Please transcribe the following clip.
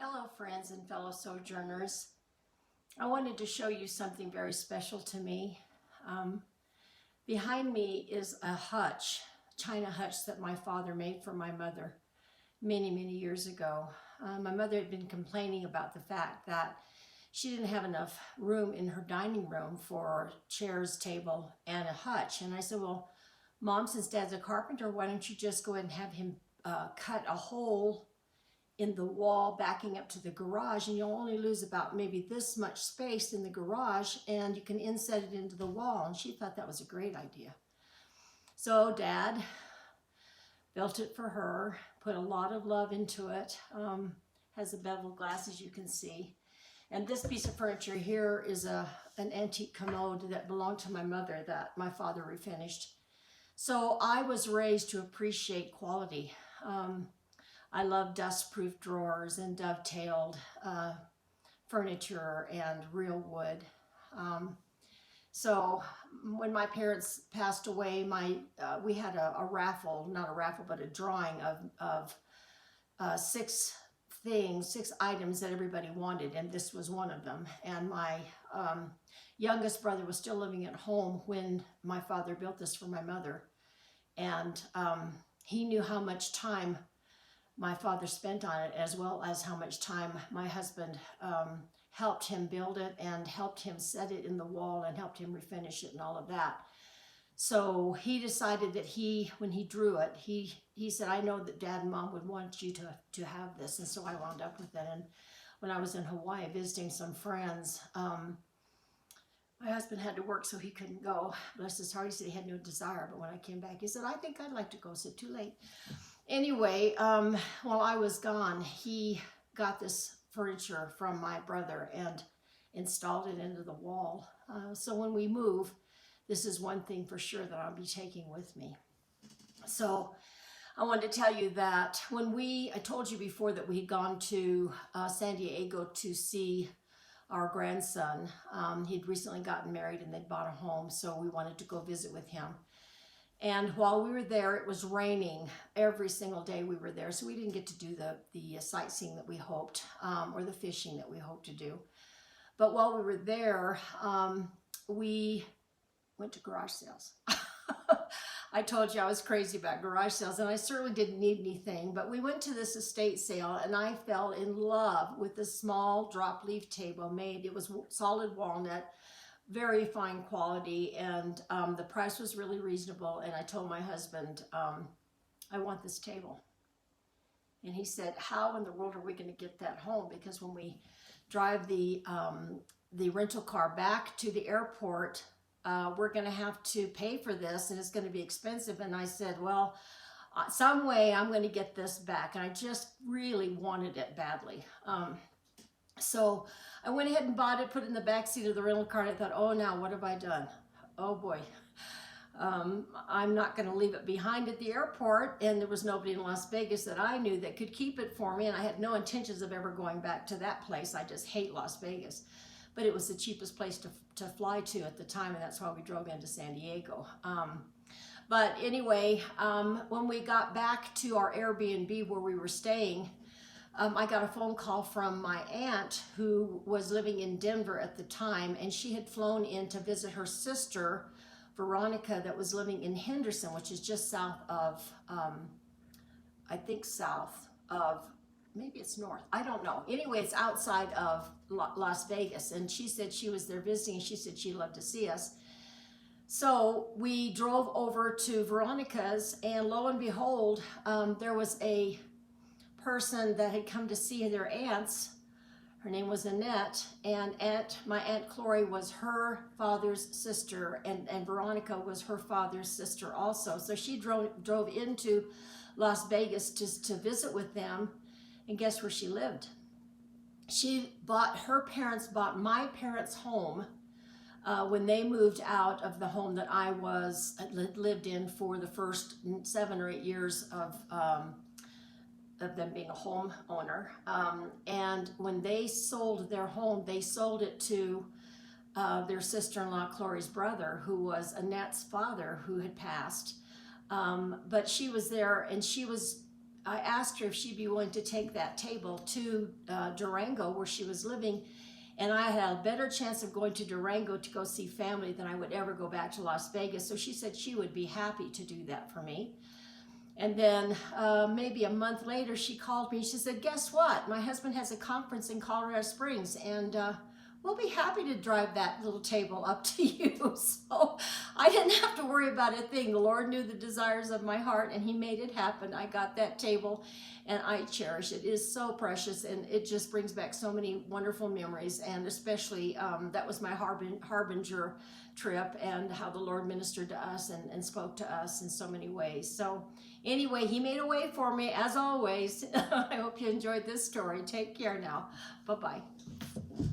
Hello, friends and fellow sojourners. I wanted to show you something very special to me. Um, Behind me is a hutch, china hutch that my father made for my mother many, many years ago. My mother had been complaining about the fact that she didn't have enough room in her dining room for chairs, table, and a hutch. And I said, well, Mom, since Dad's a carpenter, why don't you just go ahead and have him cut a hole in the wall backing up to the garage, and you'll only lose about maybe this much space in the garage, and you can inset it into the wall. And she thought that was a great idea. So Dad built it for her, put a lot of love into it. Has a beveled glass, as you can see. And this piece of furniture here is an antique commode that belonged to my mother that my father refinished. So I was raised to appreciate quality. I love dust-proof drawers and dovetailed furniture and real wood. So when my parents passed away, we had a raffle, not a raffle, but a drawing of six items that everybody wanted, and this was one of them. And my youngest brother was still living at home when my father built this for my mother. And he knew how much time my father spent on it, as well as how much time my husband helped him build it and helped him set it in the wall and helped him refinish it and all of that. So he decided that when he drew it, he said, I know that Dad and Mom would want you to have this. And so I wound up with it. And when I was in Hawaii visiting some friends, my husband had to work, so he couldn't go. Bless his heart, he said he had no desire. But when I came back, he said, I think I'd like to go. I said, too late. Anyway, while I was gone, he got this furniture from my brother and installed it into the wall. So when we move, this is one thing for sure that I'll be taking with me. So I wanted to tell you that I told you before that we had gone to San Diego to see our grandson. He'd recently gotten married and they'd bought a home, so we wanted to go visit with him. And while we were there, it was raining every single day we were there, so we didn't get to do the sightseeing that we hoped, or the fishing that we hoped to do. But while we were there, we went to garage sales. I told you I was crazy about garage sales, and I certainly didn't need anything, but we went to this estate sale, and I fell in love with this small drop leaf table made. It was solid walnut, very fine quality, and the price was really reasonable. And I told my husband, I want this table. And he said, how in the world are we going to get that home? Because when we drive the rental car back to the airport, we're going to have to pay for this, and it's going to be expensive. And I said, well, some way I'm going to get this back. And I just really wanted it badly. So I went ahead and bought it, put it in the back seat of the rental car, and I thought, oh, now what have I done? Oh boy, I'm not going to leave it behind at the airport, and there was nobody in Las Vegas that I knew that could keep it for me, and I had no intentions of ever going back to that place. I just hate Las Vegas, but it was the cheapest place to fly to at the time, and that's why we drove into San Diego. But anyway, when we got back to our Airbnb where we were staying, I got a phone call from my aunt who was living in Denver at the time, and she had flown in to visit her sister, Veronica, that was living in Henderson, which is just south of, I think south of, maybe it's north, I don't know. Anyway, it's outside of Las Vegas, and she said she was there visiting, and she said she'd love to see us. So we drove over to Veronica's, and lo and behold, there was a person that had come to see their aunts. Her name was Annette, and my Aunt Chloe was her father's sister, and Veronica was her father's sister also. So she drove into Las Vegas to visit with them, and guess where she lived? Her parents bought my parents' home when they moved out of the home that I lived in for the first 7 or 8 years of them being a homeowner. And when they sold their home, they sold it to their sister-in-law, Chloe's brother, who was Annette's father, who had passed. But she was there, and she was I asked her if she'd be willing to take that table to Durango where she was living, and I had a better chance of going to Durango to go see family than I would ever go back to Las Vegas. So she said she would be happy to do that for me. And then maybe a month later, she called me. She said, guess what? My husband has a conference in Colorado Springs, and we'll be happy to drive that little table up to you. So I didn't have to worry about a thing. The Lord knew the desires of my heart, and he made it happen. I got that table, and I cherish it. It is so precious, and it just brings back so many wonderful memories, and especially that was my Harbinger trip, and how the Lord ministered to us and spoke to us in so many ways. So anyway, he made a way for me, as always. I hope you enjoyed this story. Take care now. Bye-bye.